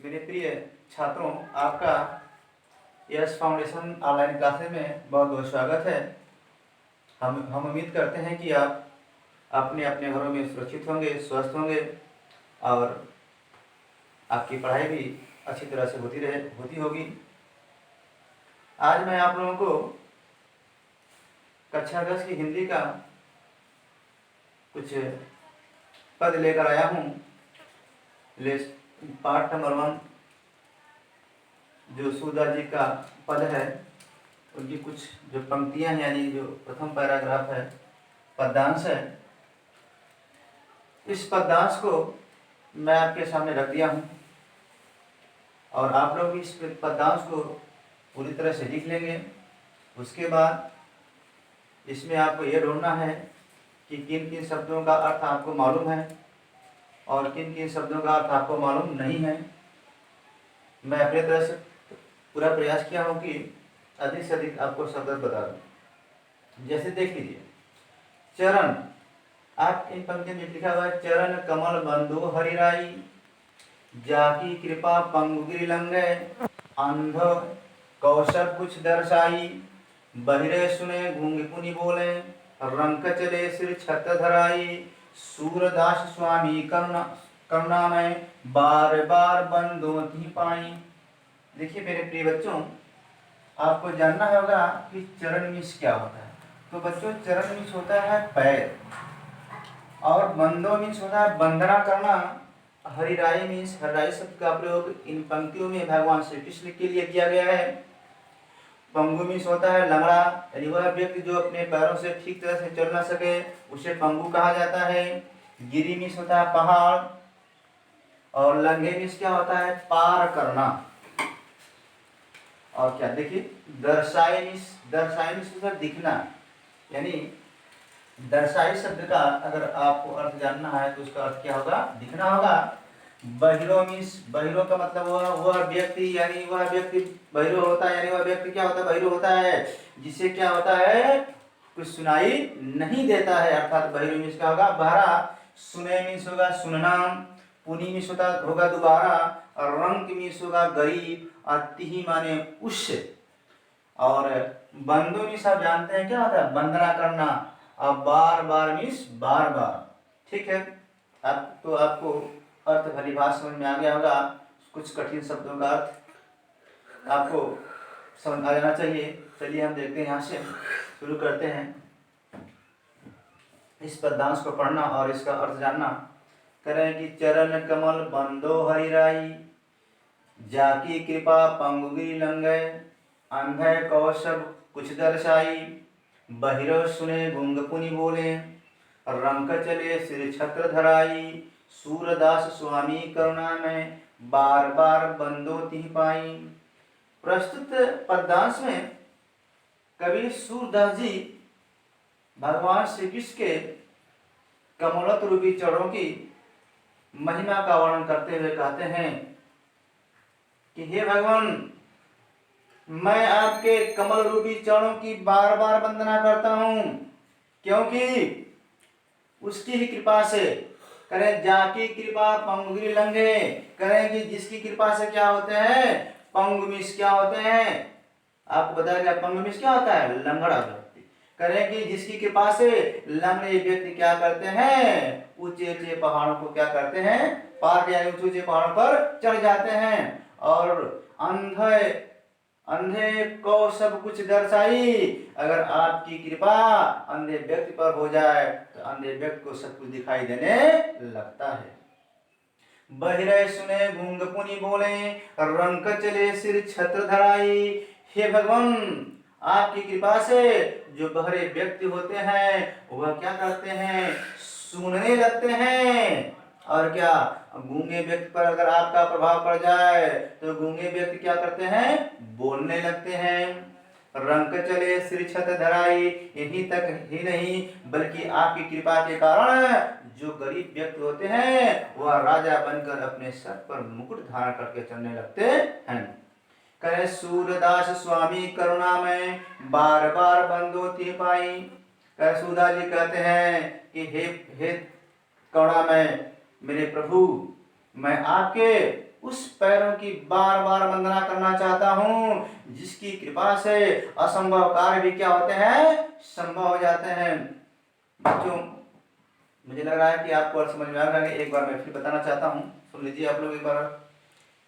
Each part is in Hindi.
मेरे प्रिय छात्रों, आपका यस फाउंडेशन ऑनलाइन क्लासेस में बहुत बहुत स्वागत है। हम उम्मीद करते हैं कि आप अपने अपने घरों में सुरक्षित होंगे, स्वस्थ होंगे और आपकी पढ़ाई भी अच्छी तरह से होती होगी। आज मैं आप लोगों को कक्षा 10 की हिंदी का कुछ पद लेकर आया हूँ। पार्ट नंबर 1 जो सूरदास जी का पद है, उनकी कुछ जो पंक्तियां हैं, यानी जो प्रथम पैराग्राफ है, पद्यांश है। इस पद्यांश को मैं आपके सामने रख दिया हूँ और आप लोग इस पद्यांश को पूरी तरह से लिख लेंगे। उसके बाद इसमें आपको ये ढूंढना है कि किन किन शब्दों का अर्थ आपको मालूम है और किन किन शब्दों का अर्थ आपको मालूम नहीं है। मैं अपनी तरह से पूरा प्रयास किया हूँ कि अधिक से अधिक आपको शब्द बता दूं। जैसे देख लीजिए, चरण, आप इन पंक्तियों में लिखा हुआ है, चरण कमल बंधु हरिराई, जाकी कृपा पंगुगिरि लंघे, अंध कौशल कुछ दर्शाई, बहिरे सुने गूंगे पुनि बोले, रंक चले सिर छत धराई, सूरदास स्वामी करुणा में बार बार बंधु की पाई। देखिए मेरे प्रिय बच्चों, आपको जानना होगा कि चरण मीन्स क्या होता है। तो बच्चों, चरण मीन्स होता है पैर और बंदो मीन्स होता है वंदना करना। हरिराई मीन्स, हरिराई शब्द का प्रयोग इन पंक्तियों में भगवान श्री कृष्ण के लिए किया गया है। पंगु मीन्स होता है लंगड़ा, यानी वह व्यक्ति जो अपने पैरों से ठीक तरह से चल ना सके, उसे पंगु कहा जाता है। गिरि मीन्स होता है पहाड़ और लंघे मीन्स क्या होता है, पार करना। और क्या देखिए, दर्शाई मीन्स दिखना, यानी दर्शाई शब्द का अगर आपको अर्थ जानना है तो उसका अर्थ क्या होगा, दिखना होगा। बहिरो मीन्स, बहिरो का मतलब वह व्यक्ति, यानी वह व्यक्ति बहिरो होता है, यानी वह व्यक्ति क्या होता है, बहिरो होता है, जिसे क्या होता है, कुछ सुनाई नहीं देता है, अर्थात बहिरो मीन्स क्या होगा, बहरा। सुने मीन्स होगा सुनना, पुनि मीन्स होगा दोबारा, और रंक मीन्स होगा गरीब, और तिही माने उस, और बंधु मीन्स आप जानते हैं क्या होता है, वंदना करना, और बार बार मीन्स बार बार। ठीक है, अब तो आपको अर्थ भली बात समझ में आ गया होगा। कुछ कठिन शब्दों का अर्थ आपको समझ आ जाना चाहिए। चलिए हम देखते हैं, यहाँ से शुरू करते हैं इस पद्यांश को पढ़ना और इसका अर्थ जानना। करें कि चरण कमल बंदो हरिराई, जाकी कृपा पंगुगिरि लंघे, अंधे कौशल कुछ दर्शाई, बहिरो सुने गूंग पुनि बोले, रंक चले सिर छत्र धराई, सूरदास स्वामी करुणा में बार बार बंदो तिहि पाई। प्रस्तुत पद्यांश में कवि सूरदास जी भगवान श्री कृष्ण के कमलत रूपी चरणों की महिमा का वर्णन करते हुए कहते हैं कि हे भगवान, मैं आपके कमल रूपी चरणों की बार बार वंदना करता हूं, क्योंकि उसकी ही कृपा से। करें जाकी कृपा पंगुगिरि लंघे, करें कि जिसकी कृपा से क्या होते हैं, पंगु मीन्स क्या होते हैं, आपको बताया गया। पंगु मीन्स क्या होता है, लंगड़ा व्यक्ति। करें कि जिसकी कृपा से लंगड़े व्यक्ति क्या करते हैं, ऊंचे ऊंचे पहाड़ों को क्या करते हैं, पार, यानी ऊंचे ऊंचे पहाड़ों पर चढ़ जाते हैं। और अंधे को सब कुछ दर्शाई, अगर आपकी कृपा अंधे व्यक्ति पर हो जाए तो अंधे व्यक्ति को सब कुछ दिखाई देने लगता है। बहिरे सुने गूंग पुनि बोले, रंक चले सिर छत्र धराई। हे भगवान, आपकी कृपा से जो बहरे व्यक्ति होते हैं वह क्या करते हैं, सुनने लगते हैं। और क्या, गूंगे व्यक्ति पर अगर आपका प्रभाव पड़ जाए तो गूंगे व्यक्ति क्या करते हैं, बोलने लगते हैं। रंक चले सिर छत धराई, यहीं तक ही नहीं बल्कि आपकी कृपा के कारण जो गरीब व्यक्ति होते हैं वह राजा बनकर अपने सर पर मुकुट धारण करके चलने लगते हैं। करे सूरदास स्वामी करुणा में बार बार बंदो तिहि पाई। करे सूरदास जी कहते हैं कि हे करुणा में मेरे प्रभु, मैं आपके उस पैरों की बार बार वंदना करना चाहता हूँ जिसकी कृपा से असंभव कार्य भी क्या होते हैं, संभव हो जाते हैं। बच्चों, मुझे लग रहा है कि आपको अर्थ समझ में आ गया। एक बार मैं फिर बताना चाहता हूँ, सुन लीजिए आप लोग एक बार,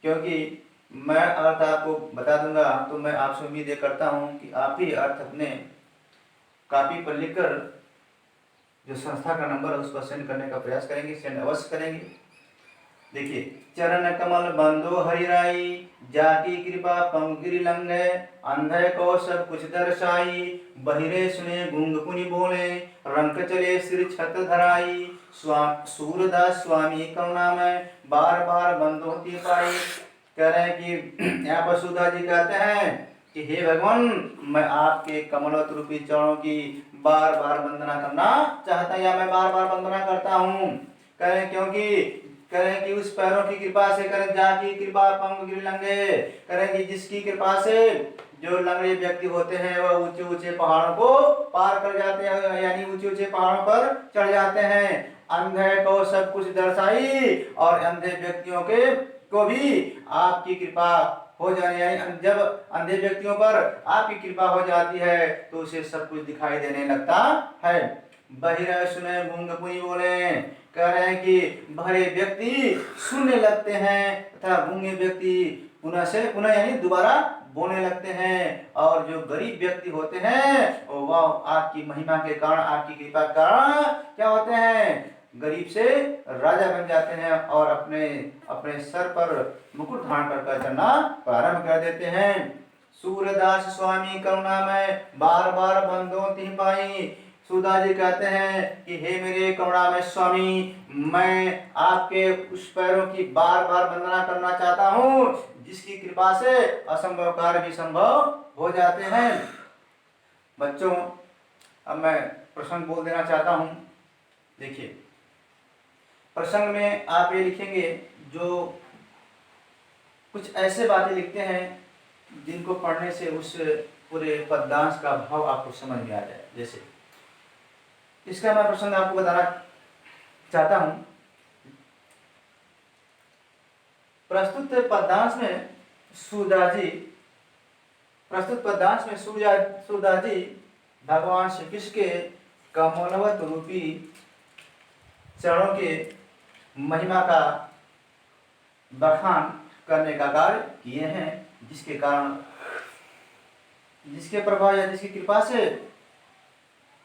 क्योंकि मैं अर्थ आपको बता दूंगा तो मैं आपसे उम्मीद ये करता हूँ कि आप ही अर्थ अपने कॉपी पर लिखकर जो संस्था का नंबर है उस पर सेंड करने का प्रयास करेंगे, सेंड अवश्य करेंगे। देखिए, चरण कमल बंदो हरिराई, जाकी कृपा पंगिरी लंघे, अंधे को सब कुछ दर्शाई, बहिरे सुने गूंग पुनि बोले, रंक चले सिर छत धराई, सूरदास स्वामी करुणा में बार बार बंदो की पाई। कह रहे हैं कि यहाँ पर सुधा जी कहते हैं कि हे भगवान, मैं आपके कमलवत रूपी चरणों की बार बार वंदना करना चाहता या मैं बार बार वंदना करता हूँ। करें क्योंकि करें कि उस पैरों की कृपा से, करें जाकी कृपा पंग गिर लंगे, करें कि जिसकी कृपा से जो लंगड़े व्यक्ति होते हैं वह ऊंचे ऊंचे पहाड़ों को पार कर जाते हैं, यानी ऊंचे ऊंचे पहाड़ों पर चढ़ जाते हैं। अंधे को सब कुछ दर्शाई, और अंधे व्यक्तियों के को भी आपकी कृपा हो जाने, यानी जब अंधे व्यक्तियों पर आपकी कृपा हो जाती है तो उसे सब कुछ दिखाई देने लगता है। बहिरे सुने गूंग पुनि बोले, कह रहे हैं कि बहरे व्यक्ति सुनने लगते हैं तथा गूंगे व्यक्ति पुनः यानी दोबारा बोलने लगते हैं, और जो गरीब व्यक्ति होते हैं वह आपकी महिमा के कारण, आपकी कृपा के कारण क्या होते हैं, गरीब से राजा बन जाते हैं और अपने अपने सर पर मुकुट धारण कर चलना प्रारंभ कर देते हैं। सूरदास स्वामी करुणा में बार बार बंदों तिह पाई। सुधा जी कहते हैं कि हे मेरे करुणामय स्वामी, मैं आपके उस पैरों की बार बार वंदना करना चाहता हूँ जिसकी कृपा से असंभव कार्य भी संभव हो जाते हैं। बच्चों, अब मैं प्रसंग बोल देना चाहता हूँ। देखिए, प्रसंग में आप ये लिखेंगे जो कुछ ऐसे बातें लिखते हैं जिनको पढ़ने से उस पूरे पद्यांश का भाव आपको समझ में आ जाए। जैसे इसका मैं प्रसंग आपको बताना चाहता हूं। प्रस्तुत पद्यांश में सूरदास जी भगवान श्री कृष्ण के कमलवत रूपी चरणों के महिमा का बखान करने का कार्य किए हैं, जिसके कारण, जिसके प्रभाव या जिसकी कृपा से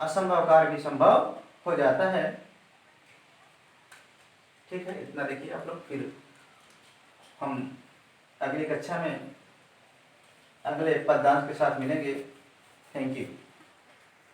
असंभव कार्य भी संभव हो जाता है। ठीक है, इतना देखिए आप लोग। फिर हम अगली कक्षा में अगले पद्यांश के साथ मिलेंगे। Thank you.